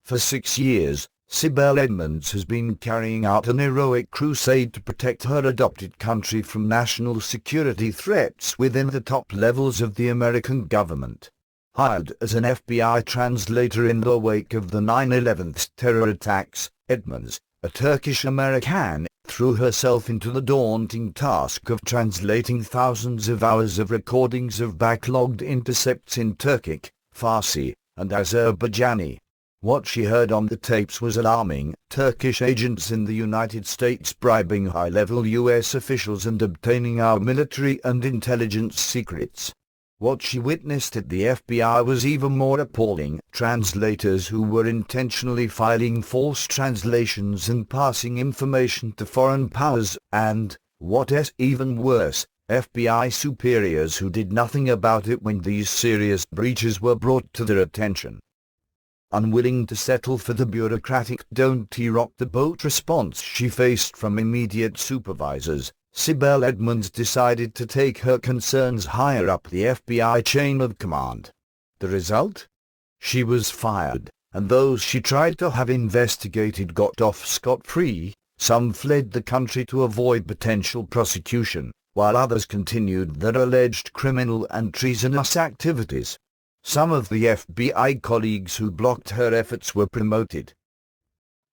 For 6 years, Sibel Edmonds has been carrying out an heroic crusade to protect her adopted country from national security threats within the top levels of the American government. Hired as an FBI translator in the wake of the 9/11 terror attacks, Edmonds, a Turkish American, threw herself into the daunting task of translating thousands of hours of recordings of backlogged intercepts in Turkic, Farsi, and Azerbaijani. What she heard on the tapes was alarming: Turkish agents in the United States bribing high-level U.S. officials and obtaining our military and intelligence secrets. What she witnessed at the FBI was even more appalling: translators who were intentionally filing false translations and passing information to foreign powers, and, what's even worse, FBI superiors who did nothing about it when these serious breaches were brought to their attention. Unwilling to settle for the bureaucratic don't-rock-the-boat response she faced from immediate supervisors, Sibel Edmonds decided to take her concerns higher up the FBI chain of command. The result? She was fired, and those she tried to have investigated got off scot-free. Some fled the country to avoid potential prosecution, while others continued their alleged criminal and treasonous activities. Some of the FBI colleagues who blocked her efforts were promoted.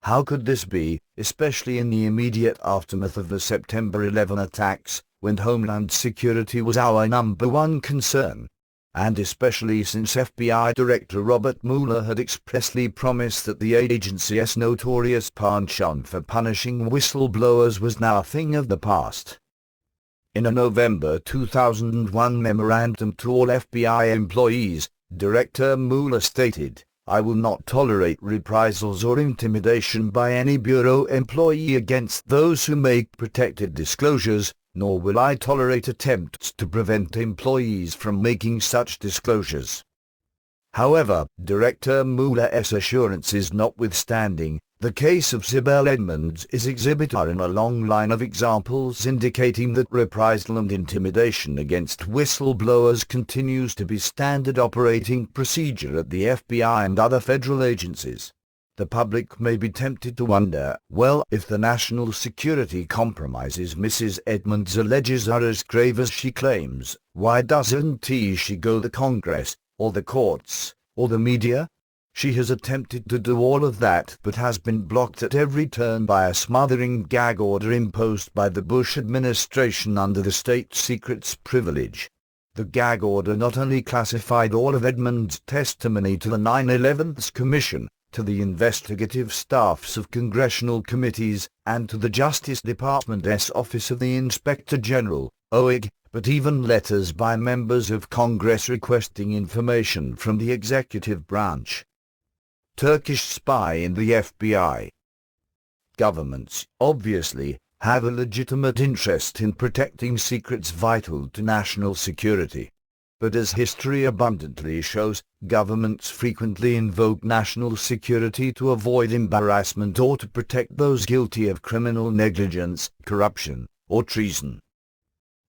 How could this be, especially in the immediate aftermath of the September 11 attacks, when Homeland Security was our #1 concern? And especially since FBI Director Robert Mueller had expressly promised that the agency's notorious penchant for punishing whistleblowers was now a thing of the past. In a November 2001 memorandum to all FBI employees, Director Mueller stated, "I will not tolerate reprisals or intimidation by any Bureau employee against those who make protected disclosures, nor will I tolerate attempts to prevent employees from making such disclosures." However, Director Mueller's assurances notwithstanding, the case of Sibel Edmonds is exhibit A in a long line of examples indicating that reprisal and intimidation against whistleblowers continues to be standard operating procedure at the FBI and other federal agencies. The public may be tempted to wonder, well, if the national security compromises Mrs. Edmonds alleges are as grave as she claims, why doesn't she go to the Congress, or the courts, or the media? She has attempted to do all of that but has been blocked at every turn by a smothering gag order imposed by the Bush administration under the state secrets privilege. The gag order not only classified all of Edmonds' testimony to the 9/11 Commission, to the investigative staffs of congressional committees, and to the Justice Department's Office of the Inspector General, OIG, but even letters by members of Congress requesting information from the executive branch. Turkish spy in the FBI. Governments, obviously, have a legitimate interest in protecting secrets vital to national security. But as history abundantly shows, governments frequently invoke national security to avoid embarrassment or to protect those guilty of criminal negligence, corruption, or treason.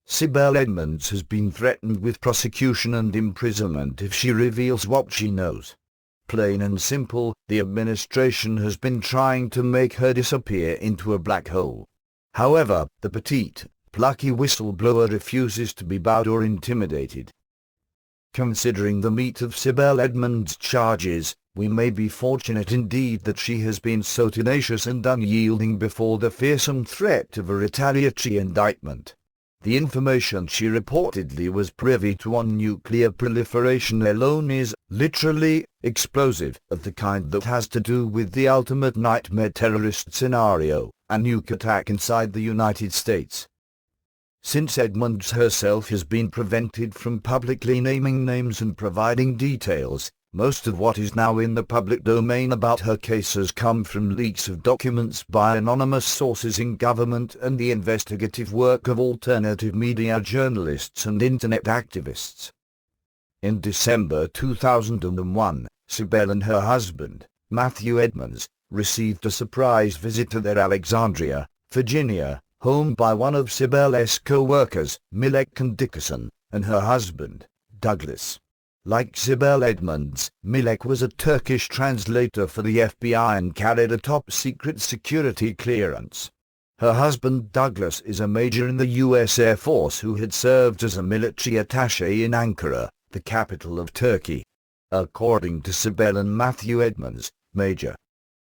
Sibel Edmonds has been threatened with prosecution and imprisonment if she reveals what she knows. Plain and simple, the administration has been trying to make her disappear into a black hole. However, the petite, plucky whistleblower refuses to be bowed or intimidated. Considering the meat of Sibel Edmonds' charges, we may be fortunate indeed that she has been so tenacious and unyielding before the fearsome threat of a retaliatory indictment. The information she reportedly was privy to on nuclear proliferation alone is, literally, explosive, of the kind that has to do with the ultimate nightmare terrorist scenario, a nuke attack inside the United States. Since Edmonds herself has been prevented from publicly naming names and providing details, most of what is now in the public domain about her case has come from leaks of documents by anonymous sources in government and the investigative work of alternative media journalists and internet activists. In December 2001, Sibel and her husband, Matthew Edmonds, received a surprise visit to their Alexandria, Virginia, home by one of Sibel's co-workers, Milek Dickerson, and her husband, Douglas. Like Sibel Edmonds, Milek was a Turkish translator for the FBI and carried a top-secret security clearance. Her husband Douglas is a major in the U.S. Air Force who had served as a military attaché in Ankara, the capital of Turkey. According to Sibel and Matthew Edmonds, Major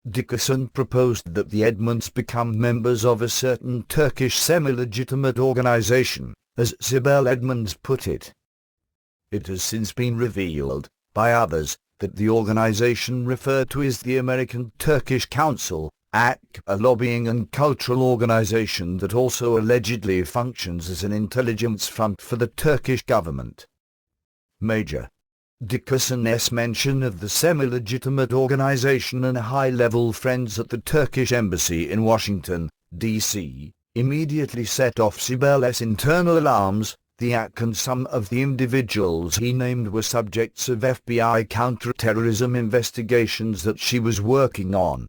Dickerson proposed that the Edmonds become members of a certain Turkish semi-legitimate organization, as Sibel Edmonds put it. It has since been revealed, by others, that the organization referred to is the American Turkish Council, AC, a lobbying and cultural organization that also allegedly functions as an intelligence front for the Turkish government. Major Dickerson's mention of the semi-legitimate organization and high-level friends at the Turkish embassy in Washington, D.C., immediately set off Sibel's internal alarms. The AC and some of the individuals he named were subjects of FBI counter-terrorism investigations that she was working on.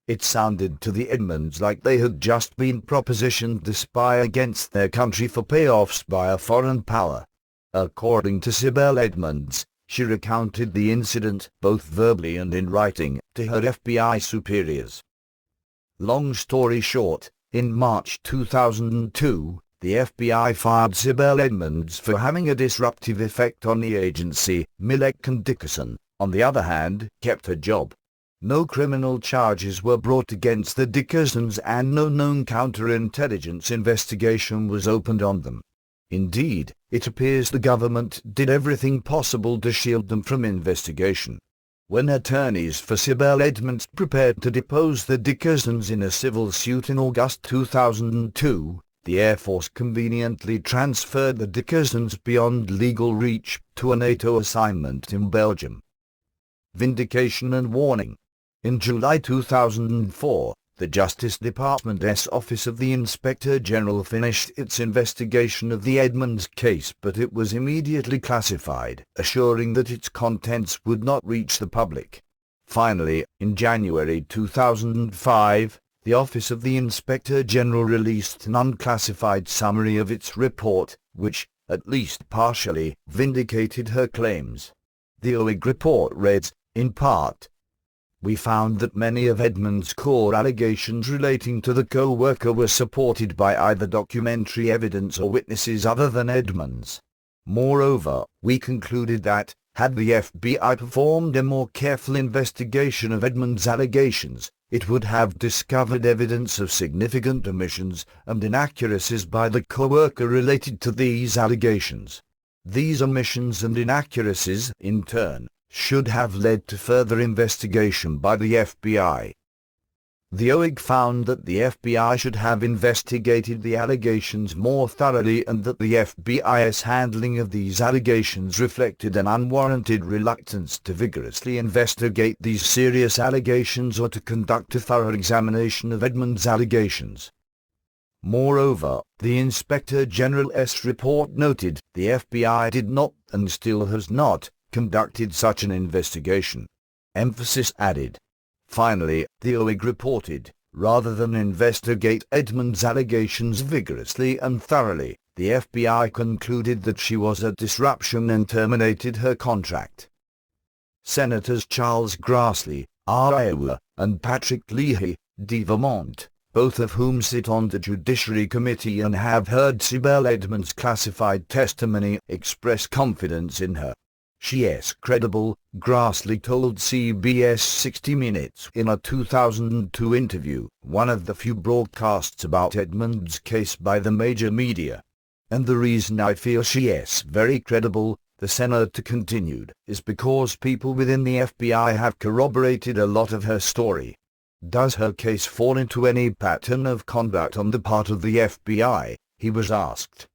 It sounded to the Edmonds like they had just been propositioned to spy against their country for payoffs by a foreign power. According to Sibel Edmonds, she recounted the incident, both verbally and in writing, to her FBI superiors. Long story short, in March 2002, the FBI fired Sibel Edmonds for having a disruptive effect on the agency. Milek and Dickerson, on the other hand, kept her job. No criminal charges were brought against the Dickersons and no known counterintelligence investigation was opened on them. Indeed, it appears the government did everything possible to shield them from investigation. When attorneys for Sibel Edmonds prepared to depose the Dickersons in a civil suit in August 2002, the Air Force conveniently transferred the Dickersons beyond legal reach to a NATO assignment in Belgium. Vindication and warning. In July 2004, the Justice Department's Office of the Inspector General finished its investigation of the Edmonds case, but it was immediately classified, assuring that its contents would not reach the public. Finally, in January 2005, the Office of the Inspector General released an unclassified summary of its report, which, at least partially, vindicated her claims. The OIG report reads, in part, "We found that many of Edmonds' core allegations relating to the co-worker were supported by either documentary evidence or witnesses other than Edmonds. Moreover, we concluded that, had the FBI performed a more careful investigation of Edmonds' allegations, it would have discovered evidence of significant omissions and inaccuracies by the co-worker related to these allegations. These omissions and inaccuracies, in turn, should have led to further investigation by the FBI. The OIG found that the FBI should have investigated the allegations more thoroughly and that the FBI's handling of these allegations reflected an unwarranted reluctance to vigorously investigate these serious allegations or to conduct a thorough examination of Edmonds' allegations. Moreover, the Inspector General's report noted the FBI did not, and still has not, conducted such an investigation. Emphasis added. Finally, the OIG reported, rather than investigate Edmonds' allegations vigorously and thoroughly, the FBI concluded that she was a disruption and terminated her contract. Senators Charles Grassley, R. Iowa, and Patrick Leahy, D. Vermont, both of whom sit on the Judiciary Committee and have heard Sibel Edmonds' classified testimony, express confidence in her. She is credible, Grassley told CBS 60 Minutes in a 2002 interview, one of the few broadcasts about Edmonds' case by the major media. And the reason I feel she is very credible, the senator continued, is because people within the FBI have corroborated a lot of her story. Does her case fall into any pattern of conduct on the part of the FBI? He was asked.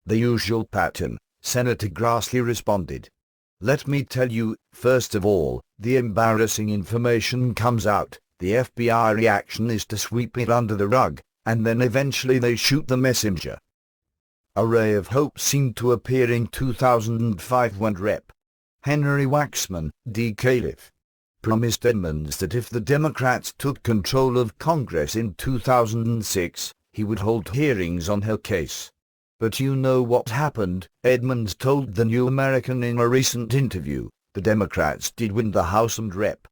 The usual pattern, Senator Grassley responded. Let me tell you, first of all, the embarrassing information comes out, the FBI reaction is to sweep it under the rug, and then eventually they shoot the messenger. A ray of hope seemed to appear in 2005 when Rep. Henry Waxman, D. Califf, promised Edmonds that if the Democrats took control of Congress in 2006, he would hold hearings on her case. But you know what happened, Edmonds told the New American in a recent interview. The Democrats did win the House and Rep.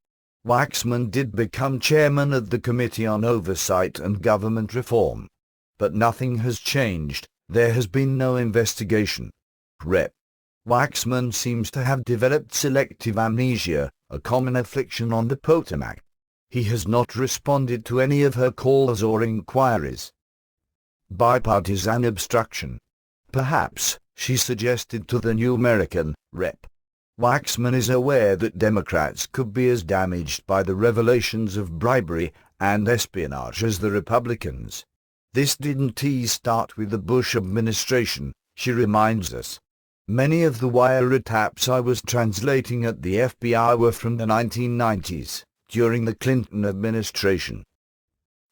Waxman did become chairman of the Committee on Oversight and Government Reform. But nothing has changed. There has been no investigation. Rep. Waxman seems to have developed selective amnesia, a common affliction on the Potomac. He has not responded to any of her calls or inquiries. Bipartisan obstruction. Perhaps, she suggested to the New American, Rep. Waxman is aware that Democrats could be as damaged by the revelations of bribery and espionage as the Republicans. This didn't start with the Bush administration, she reminds us. Many of the wiretaps I was translating at the FBI were from the 1990s, during the Clinton administration.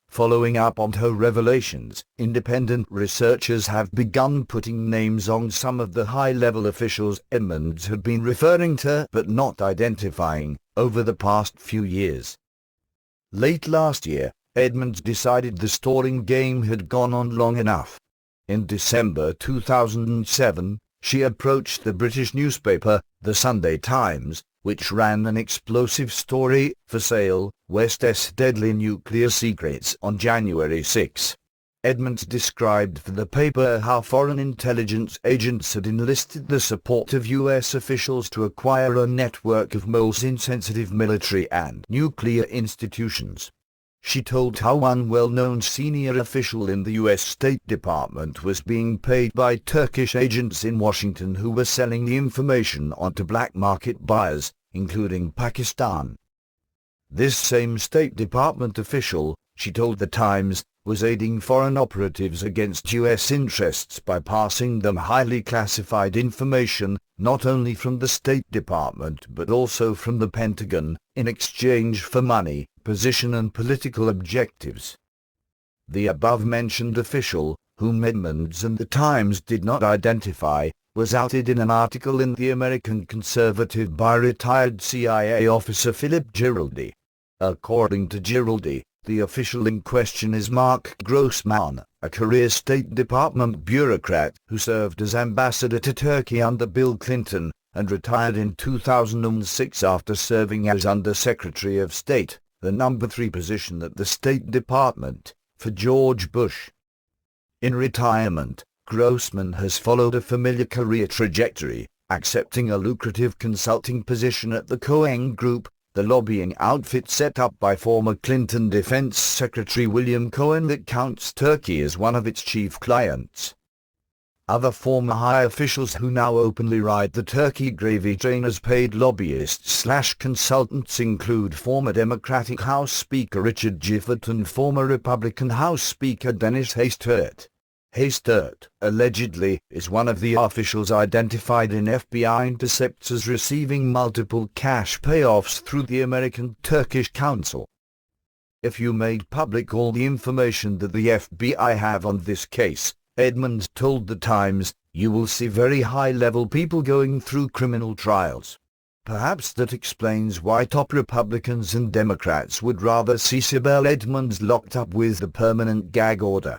Following up on her revelations, independent researchers have begun putting names on some of the high-level officials Edmonds had been referring to but not identifying over the past few years. Late last year, Edmonds decided the stalling game had gone on long enough. In December 2007, she approached the British newspaper, The Sunday Times, which ran an explosive story, For Sale, West's Deadly Nuclear Secrets, on January 6. Edmonds described for the paper how foreign intelligence agents had enlisted the support of U.S. officials to acquire a network of moles in sensitive military and nuclear institutions. She told how one well-known senior official in the U.S. State Department was being paid by Turkish agents in Washington who were selling the information onto black market buyers, including Pakistan. This same State Department official, she told the Times, was aiding foreign operatives against U.S. interests by passing them highly classified information, not only from the State Department but also from the Pentagon, in exchange for money, position and political objectives. The above-mentioned official, whom Edmonds and the Times did not identify, was outed in an article in The American Conservative by retired CIA officer Philip Giraldi. According to Giraldi, the official in question is Mark Grossman, a career State Department bureaucrat who served as ambassador to Turkey under Bill Clinton and retired in 2006 after serving as Under-Secretary of State, the number 3 position at the State Department, for George Bush. In retirement, Grossman has followed a familiar career trajectory, accepting a lucrative consulting position at the Cohen Group, the lobbying outfit set up by former Clinton Defense Secretary William Cohen that counts Turkey as one of its chief clients. Other former high officials who now openly ride the Turkey gravy train as paid lobbyists/consultants include former Democratic House Speaker Richard Gifford and former Republican House Speaker Dennis Hastert. Hastert, allegedly, is one of the officials identified in FBI intercepts as receiving multiple cash payoffs through the American Turkish Council. If you made public all the information that the FBI have on this case, Edmonds told the Times, you will see very high-level people going through criminal trials. Perhaps that explains why top Republicans and Democrats would rather see Sibel Edmonds locked up with the permanent gag order.